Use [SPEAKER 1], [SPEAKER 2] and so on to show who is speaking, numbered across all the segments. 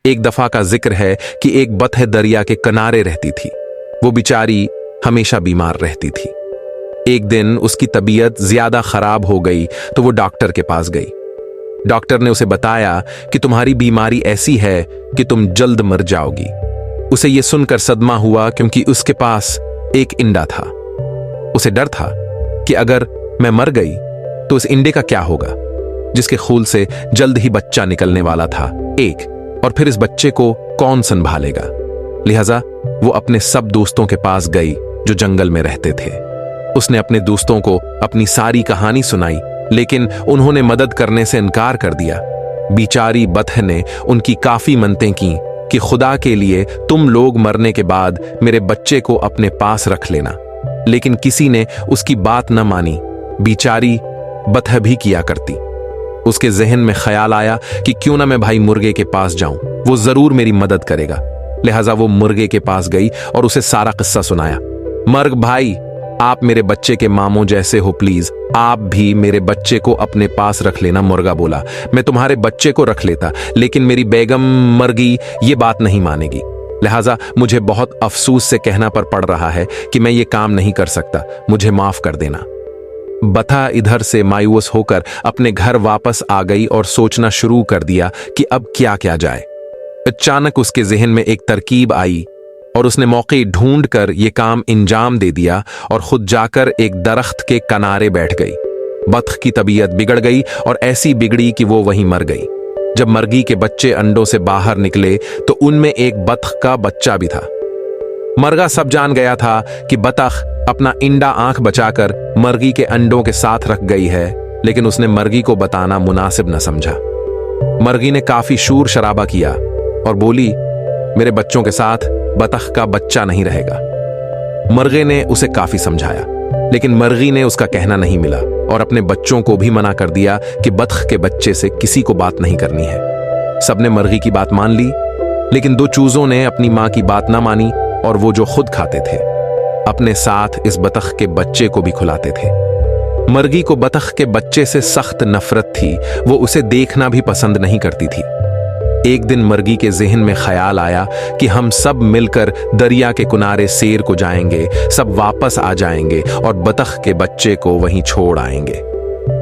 [SPEAKER 1] एक दफा का जिक्र है कि एक बतख दरिया के किनारे रहती थी। वो बेचारी हमेशा बीमार रहती थी। एक दिन उसकी तबीयत ज्यादा खराब हो गई तो वो डॉक्टर के पास गई। डॉक्टर ने उसे बताया कि तुम्हारी बीमारी ऐसी है कि तुम जल्द मर जाओगी। उसे यह सुनकर सदमा हुआ क्योंकि उसके पास एक इंडा था। उसे डर था कि अगर मैं मर गई तो उस इंडे का क्या होगा, जिसके खून से जल्द ही बच्चा निकलने वाला था एक, और फिर इस बच्चे को कौन संभालेगा। लिहाजा वो अपने सब दोस्तों के पास गई जो जंगल में रहते थे। उसने अपने दोस्तों को अपनी सारी कहानी सुनाई, लेकिन उन्होंने मदद करने से इनकार कर दिया। बेचारी बतख ने उनकी काफी मिन्नतें की कि खुदा के लिए तुम लोग मरने के बाद मेरे बच्चे को अपने पास रख लेना, लेकिन किसी ने उसकी बात न मानी। बेचारी बतख भी किया करती। उसके जहन में ख्याल आया कि क्यों ना मैं भाई मुर्गे के पास जाऊं, वो जरूर मेरी मदद करेगा। लिहाजा वो मुर्गे के पास गई और उसे सारा किस्सा सुनाया। मर्ग भाई, आप मेरे बच्चे के मामों जैसे हो, प्लीज आप भी मेरे बच्चे को अपने पास रख लेना। मुर्गा बोला, मैं तुम्हारे बच्चे को रख लेता, लेकिन मेरी बेगम मर्गी ये बात नहीं मानेगी। लिहाजा मुझे बहुत अफसोस से कहना पड़ रहा है कि मैं ये काम नहीं कर सकता, मुझे माफ कर देना। बतख इधर से मायूस होकर अपने घर वापस आ गई और सोचना शुरू कर दिया कि अब क्या किया जाए। अचानक उसके जहन में एक तरकीब आई और उसने मौके ढूंढकर यह काम इंजाम दे दिया और खुद जाकर एक दरख्त के किनारे बैठ गई। बतख की तबीयत बिगड़ गई और ऐसी बिगड़ी कि वो वहीं मर गई। जब मर्गी के बच्चे अंडों से बाहर निकले तो उनमें एक बतख का बच्चा भी था। मर्गा सब जान गया था कि बतख अपना इंडा आंख बचाकर मर्गी के अंडों के साथ रख गई है, लेकिन उसने मर्गी को बताना मुनासिब न समझा। मर्गी ने काफी शूर शराबा किया और बोली, मेरे बच्चों के साथ बतख का बच्चा नहीं रहेगा। मर्गे ने उसे काफी समझाया, लेकिन मर्गी ने उसका कहना नहीं मिला और अपने बच्चों को भी मना कर दिया कि बतख के बच्चे से किसी को बात नहीं करनी है। सबने मर्गी की बात मान ली, लेकिन दो चूजों ने अपनी मां की बात ना मानी और वो जो खुद खाते थे अपने साथ इस बतख के बच्चे को भी खिलाते थे। मर्गी को बतख के बच्चे से सख्त नफरत थी, वो उसे देखना भी पसंद नहीं करती थी। एक दिन मर्गी के जहन में ख्याल आया कि हम सब मिलकर दरिया के किनारे सैर को जाएंगे, सब वापस आ जाएंगे और बतख के बच्चे को वहीं छोड़ आएंगे।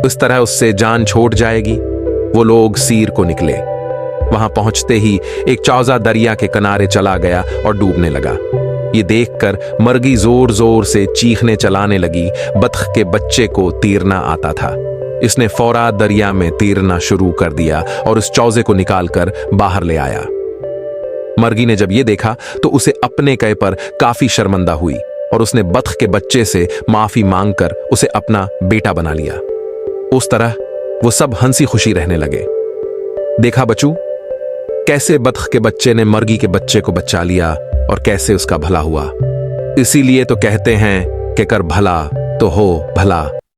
[SPEAKER 1] इस तरह उससे जान छूट जाएगी। वो लोग सैर को निकले। वहां पहुंचते ही एक चौजा दरिया के किनारे चला गया और डूबने लगा। ये देखकर मर्गी जोर जोर से चीखने चलाने लगी। बतख के बच्चे को तैरना आता था। इसने फौरा दरिया में तैरना शुरू कर दिया और उस चौजे को निकालकर बाहर ले आया। मर्गी ने जब ये देखा तो उसे अपने कहे पर काफी शर्मिंदा हुई और उसने बतख के बच्चे से माफी मांगकर उसे अपना बेटा बना लिया। उस तरह वो सब हंसी खुशी रहने लगे। देखा बच्चू, कैसे बतख के बच्चे ने मर्गी के बच्चे को बचा लिया और कैसे उसका भला हुआ। इसीलिए तो कहते हैं कि कर भला तो हो भला।